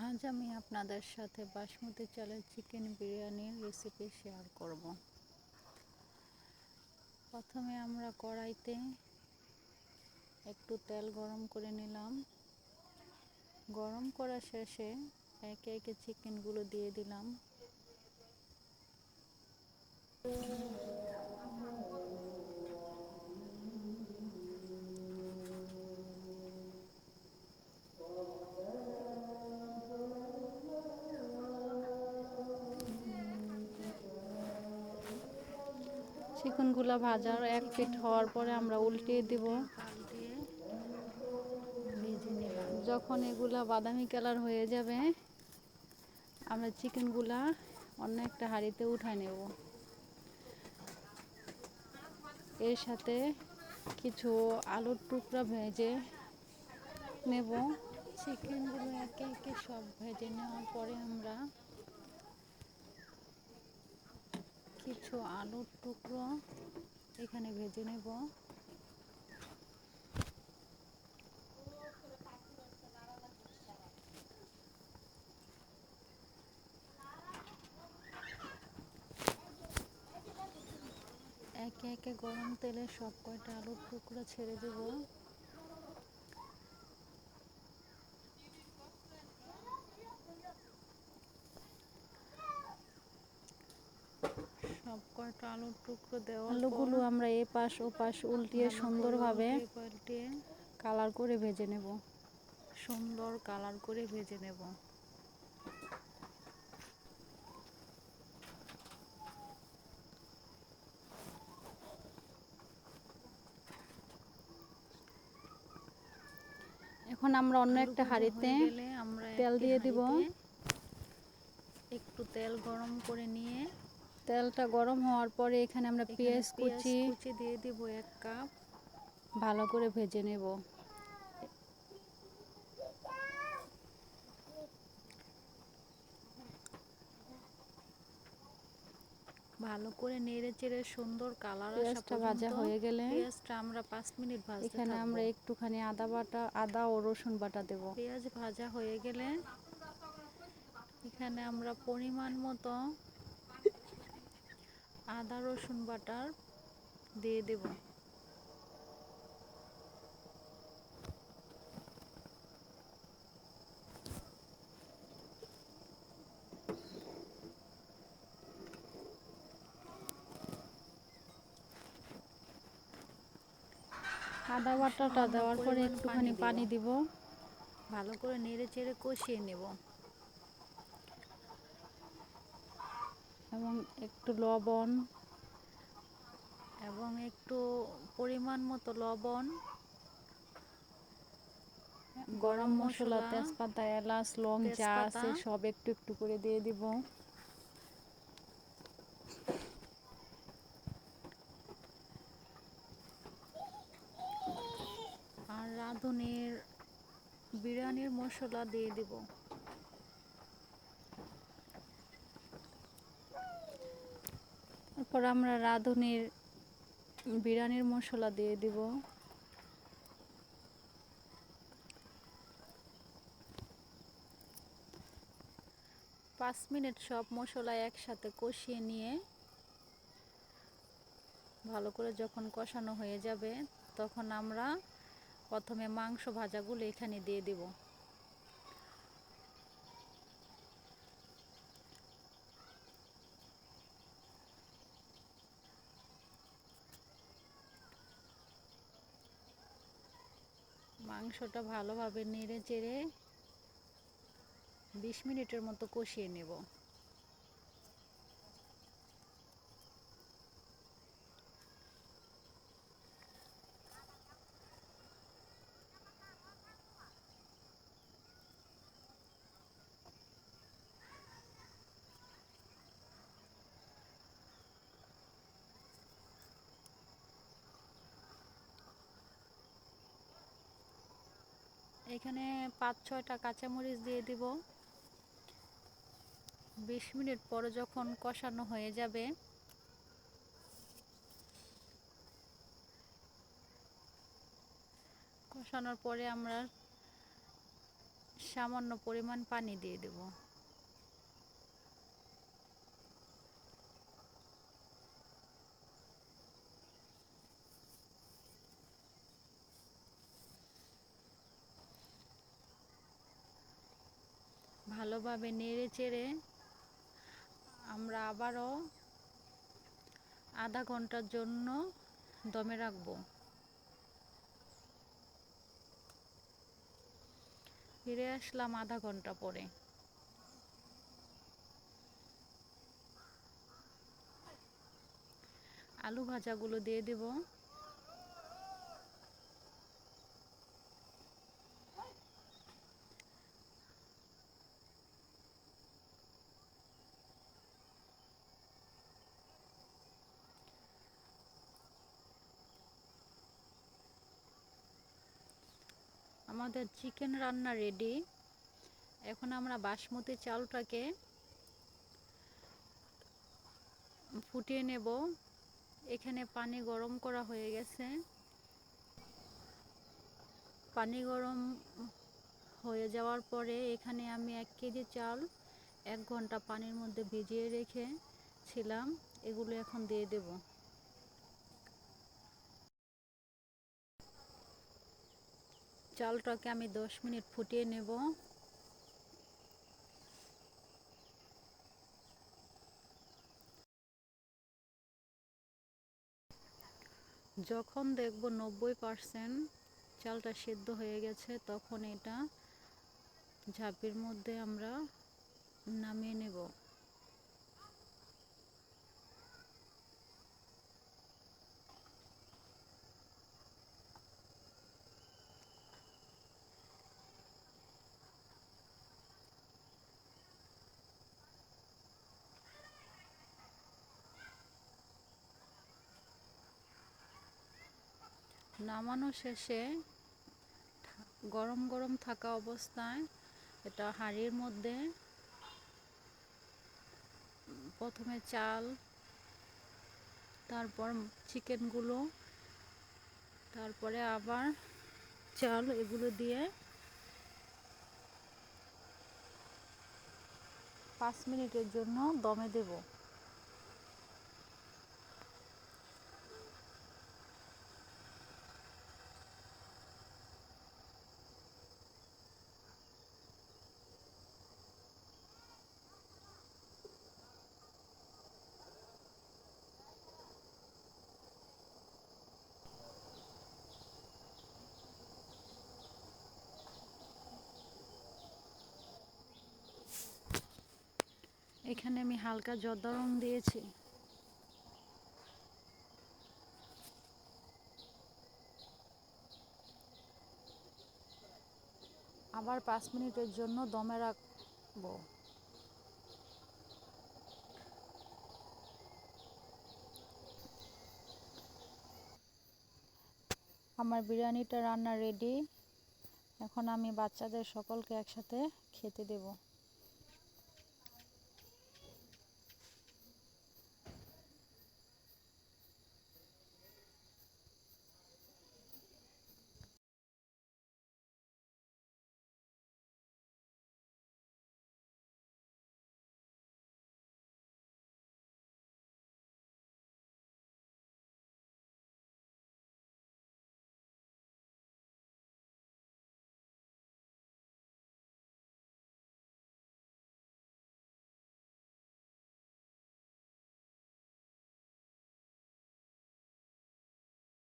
আজ আমি আপনাদের সাথে বাসমতি চালের চিকেন বিরিয়ানির রেসিপি শেয়ার করব। প্রথমে আমরা কড়াইতে একটু তেল গরম করে নিলাম। গরম করা শেষে একে একে চিকেনগুলো দিয়ে দিলাম। চিকেনগুলো ভাজার এক পিঠ হওয়ার পরে আমরা উল্টিয়ে দিব। ভেজে নিলাম। যখন এগুলা বাদামি কালার হয়ে যাবে আমরা চিকেনগুলা অন্য একটা হাঁড়িতে উঠায় নেব। এর সাথে কিছু আলুর টুকরা ভেজে নেব। চিকেনগুলো একে একে সব ভেজে নেওয়ার পরে আমরা কিছু আলুর টুকরো এখানে ভেজে নেব। একে একে গরম তেলে সব কয়টা আলুর টুকরো ছেড়ে দেব। সব কয়টা আলুর টুকরো দেওয়ার আলুগুলো আমরা এপাশ ওপাশ উল্টিয়ে সুন্দরভাবে পাল্টিয়ে কালার করে ভেজে নেব। সুন্দর কালার করে ভেজে নেব। এখন আমরা অন্য একটা হাঁড়িতে তেল দিয়ে দিব। একটু তেল গরম করে নিয়ে তেলটা গরম হওয়ার পরে এখানে আমরা পেঁয়াজ কুচি দিয়ে দিব 1 কাপ। ভালো করে ভেজে নেব। ভালো করে নেড়ে চেড়ে সুন্দর কালার আসা পর্যন্ত ভাজা হয়ে গেলে পেঁয়াজটা আমরা 5 মিনিট ভাজতে থাকব। এখানে আমরা একটুখানি আদা ও রসুন বাটা দেব। পেঁয়াজ ভাজা হয়ে গেলে এখানে আমরা পরিমাণ মতো আদা রসুন বাটা দিয়ে দেব। আদা বাটাটা দেওয়ার পরে একটুখানি পানি দিব। ভালো করে নেড়ে চেড়ে কষিয়ে নেব এবং একটু লবণ এবং একটু পরিমাণ মতো লবণ, গরম মশলা, তেজপাতা, এলাচ, লং যা আছে সব একটু একটু করে দিয়ে দিব। আর রাঁধুনির বিরিয়ানির মশলা দিয়ে দিব। তারপর আমরা রাঁধুনির বিরিয়ানির মশলা দিয়ে দিব। 5 মিনিট সব মশলা একসাথে কষিয়ে নিয়ে ভালো করে যখন কষানো হয়ে যাবে তখন আমরা প্রথমে মাংস ভাজাগুলো এখানে দিয়ে দিব। মাংসটা ভালোভাবে নেড়ে চেড়ে 20 মিনিটের মতো কষিয়ে নেব। এখানে 5-6টা কাঁচামরিচ দিয়ে দিব। 20 মিনিট পরে যখন কষানো হয়ে যাবে কষানোর পরে আমরা সামান্য পরিমাণ পানি দিয়ে দেব। ভালোভাবে নেড়ে চেড়ে আমরা আবারও আধা ঘন্টার জন্য দমে রাখবো। ফিরে আসলাম আধা ঘন্টা পরে। আলু ভাজাগুলো দিয়ে দেব। আমাদের চিকেন রান্না রেডি। এখন আমরা বাসমতি চালটাকে ফুটিয়ে নেব। এখানে পানি গরম করা হয়ে গেছে। পানি গরম হয়ে যাওয়ার পরে এখানে আমি 1 কেজি চাল 1 ঘন্টা পানির মধ্যে ভিজিয়ে রেখেছিলাম, এগুলো এখন দিয়ে দেব। চালটাকে আমি 10 মিনিট ফুটিয়ে নেব। যখন দেখব 90% চালটা সেদ্ধ হয়ে গেছে, তখন এটা ঝাঁপির মধ্যে আমরা নামিয়ে নেব। নামানো শেষে গরম গরম থাকা অবস্থায় এটা হাঁড়ির মধ্যে প্রথমে চাল, তারপর চিকেনগুলো, তারপরে আবার চাল, এগুলো দিয়ে 5 মিনিটের জন্য দমে দেব। এখানে আমি হালকা জর্দা রং দিয়েছি। আবার 5 মিনিটের জন্য দমে রাখবো। আমার বিরিয়ানিটা রান্না রেডি। এখন আমি বাচ্চাদের সকলকে একসাথে খেতে দেব।